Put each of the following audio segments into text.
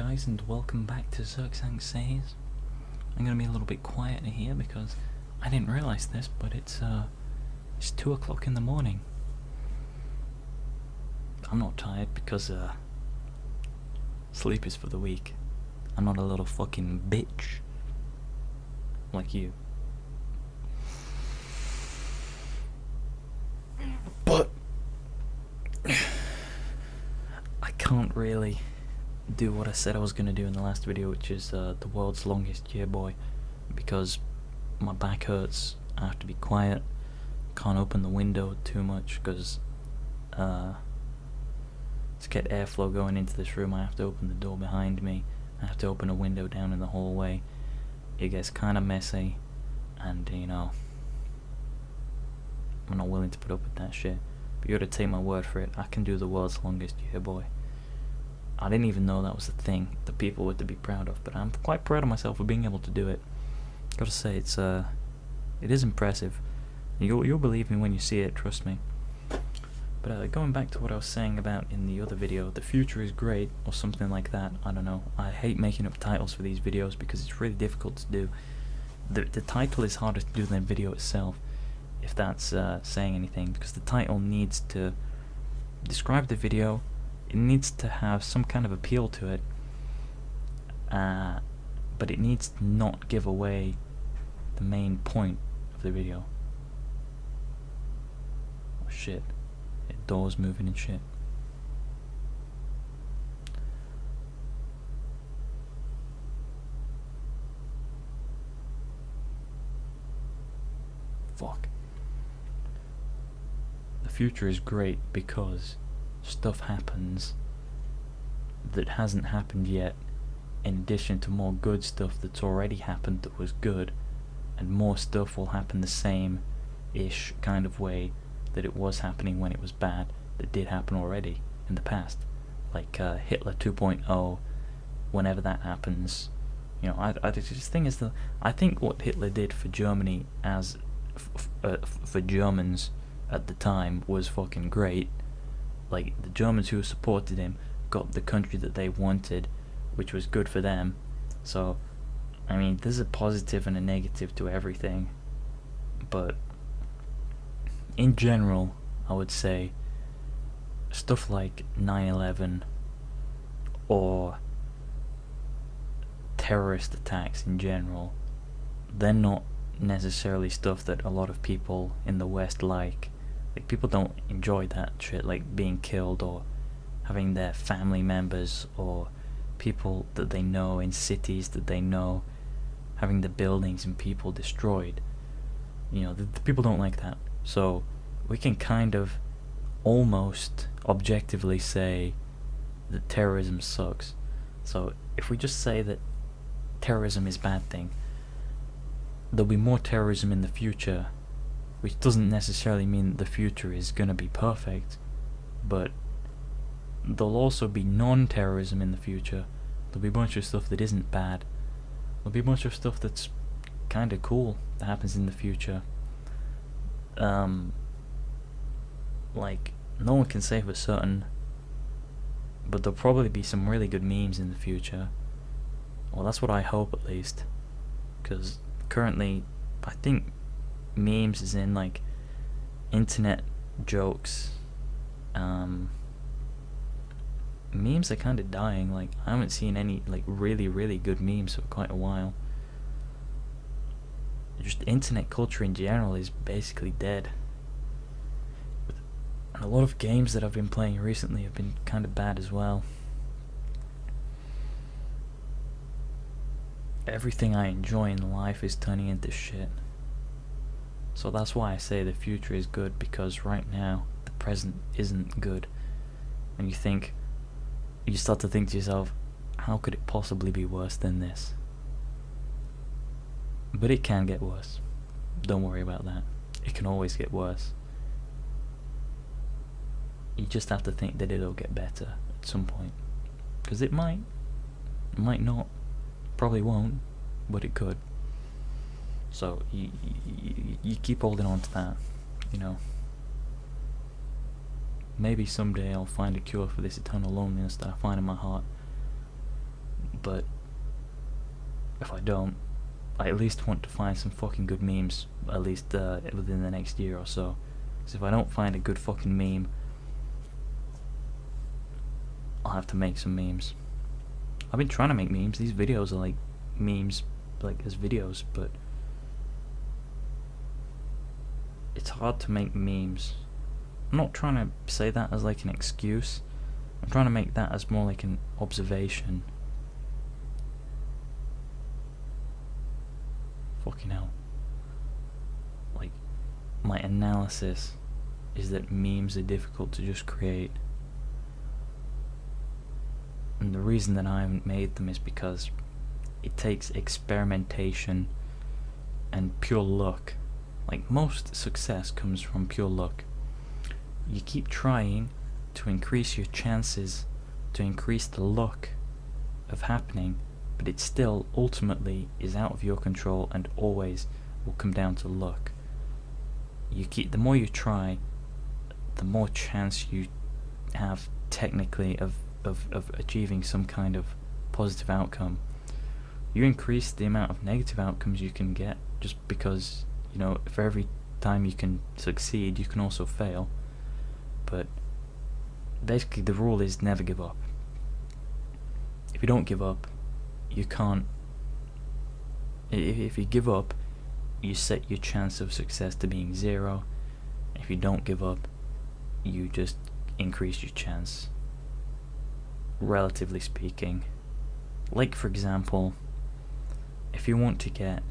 guys, and welcome back to Zirkzank Says. I'm gonna be a little bit quieter here because I didn't realise this, but it's 2 o'clock in the morning. I'm not tired because sleep is for the weak. I'm not a little fucking bitch like you. But I can't really do what I said I was going to do in the last video, which is the world's longest year boy, because my back hurts. I have to be quiet, can't open the window too much because to get airflow going into this room I have to open the door behind me. I have to open a window down in the hallway. It gets kind of messy, and you know, I'm not willing to put up with that shit. But you gotta take my word for it, I can do the world's longest year boy. I didn't even know that was a thing that people were to be proud of, but I'm quite proud of myself for being able to do it. Gotta say, it is impressive. You'll believe me when you see it, trust me. But going back to what I was saying about in the other video, the future is great, or something like that, I don't know. I hate making up titles for these videos because it's really difficult to do. The title is harder to do than the video itself, if that's saying anything, because the title needs to describe the video. It needs to have some kind of appeal to it, but it needs to not give away the main point of the video. Oh shit, doors moving and shit. Fuck. The future is great because stuff happens that hasn't happened yet, in addition to more good stuff that's already happened that was good, and more stuff will happen the same-ish kind of way that it was happening when it was bad, that did happen already in the past, like Hitler 2.0. Whenever that happens, you know, I just thing is that I think what Hitler did for Germany as for Germans at the time was fucking great. Like, the Germans who supported him got the country that they wanted, which was good for them. So, I mean, there's a positive and a negative to everything. But, in general, I would say, stuff like 9/11 or terrorist attacks in general, they're not necessarily stuff that a lot of people in the West like. Like, people don't enjoy that shit, like being killed or having their family members or people that they know in cities that they know having the buildings and people destroyed. You know, the people don't like that. So we can kind of almost objectively say that terrorism sucks. So if we just say that terrorism is a bad thing, there'll be more terrorism in the future, which doesn't necessarily mean that the future is gonna be perfect, but there'll also be non-terrorism in the future. There'll be a bunch of stuff that isn't bad. There'll be a bunch of stuff that's kinda cool that happens in the future. Like, no one can say for certain, but there'll probably be some really good memes in the future. Well, that's what I hope, at least, because currently, I think memes is in like internet jokes. Memes are kind of dying. Like, I haven't seen any like really good memes for quite a while. Just internet culture in general is basically dead. And a lot of games that I've been playing recently have been kind of bad as well. Everything I enjoy in life is turning into shit. So that's why I say the future is good, because right now the present isn't good. And you start to think to yourself, how could it possibly be worse than this? But it can get worse. Don't worry about that. It can always get worse. You just have to think that it'll get better at some point. Because it might not, probably won't, but it could. So you keep holding on to that, you know. Maybe someday I'll find a cure for this eternal loneliness that I find in my heart. But if I don't, I at least want to find some fucking good memes, at least within the next year or so. Because if I don't find a good fucking meme, I'll have to make some memes. I've been trying to make memes. These videos are like memes, like as videos, but it's hard to make memes. I'm not trying to say that as like an excuse. I'm trying to make that as more like an observation. Fucking hell. Like, my analysis is that memes are difficult to just create. And the reason that I haven't made them is because it takes experimentation and pure luck. Like, most success comes from pure luck. You keep trying to increase your chances, to increase the luck of happening, but it still ultimately is out of your control and always will come down to luck. The more you try, the more chance you have technically of achieving some kind of positive outcome. You increase the amount of negative outcomes you can get, just because, you know, for every time you can succeed, you can also fail. But basically the rule is never give up. If you don't give up, you can't. If you give up, you set your chance of success to being 0. If you don't give up, you just increase your chance, relatively speaking. Like, for example, if you want to get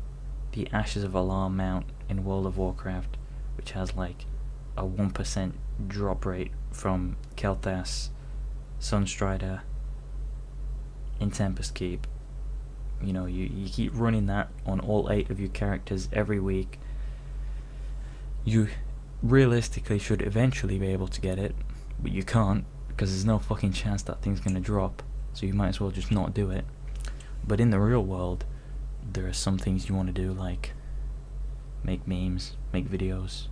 the Ashes of Alarm mount in World of Warcraft, which has like a 1% drop rate from Kel'Thas, Sunstrider, in Tempest Keep, you know, you keep running that on all 8 of your characters every week, you realistically should eventually be able to get it, but you can't, because there's no fucking chance that thing's gonna drop, so you might as well just not do it. But in the real world, there are some things you want to do, like make memes, make videos,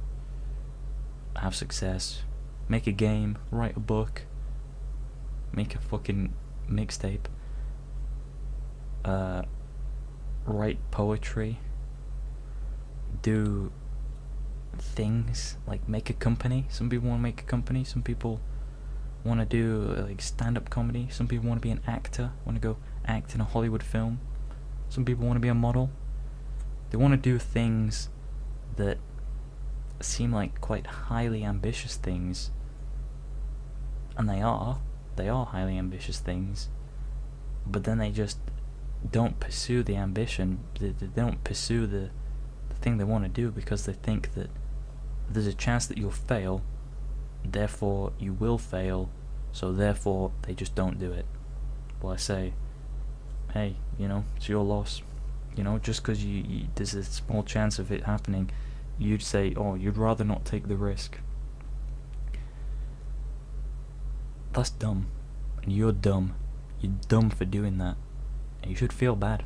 have success, make a game, write a book, make a fucking mixtape, write poetry, do things like make a company. Some people want to make a company, some people want to do like stand-up comedy, some people want to be an actor, want to go act in a Hollywood film, some people want to be a model. They want to do things that seem like quite highly ambitious things, and they are highly ambitious things, but then they just don't pursue the ambition. They don't pursue the thing they want to do, because they think that there's a chance that you'll fail, therefore you will fail, so therefore they just don't do it. Well, I say, hey, you know, it's your loss. You know, just because you there's a small chance of it happening, you'd say, oh, you'd rather not take the risk. That's dumb, and you're dumb. You're dumb for doing that, and you should feel bad.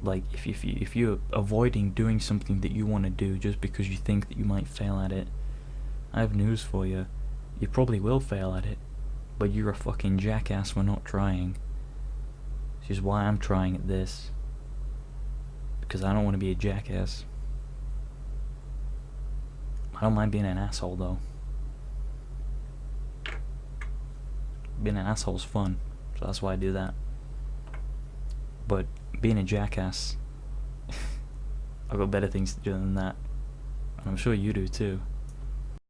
Like, if you're avoiding doing something that you want to do just because you think that you might fail at it, I have news for you. You probably will fail at it, but you're a fucking jackass for not trying. Which is why I'm trying at this, because I don't want to be a jackass. I don't mind being an asshole, though. Being an asshole's fun, so that's why I do that. But being a jackass, I've got better things to do than that, and I'm sure you do too.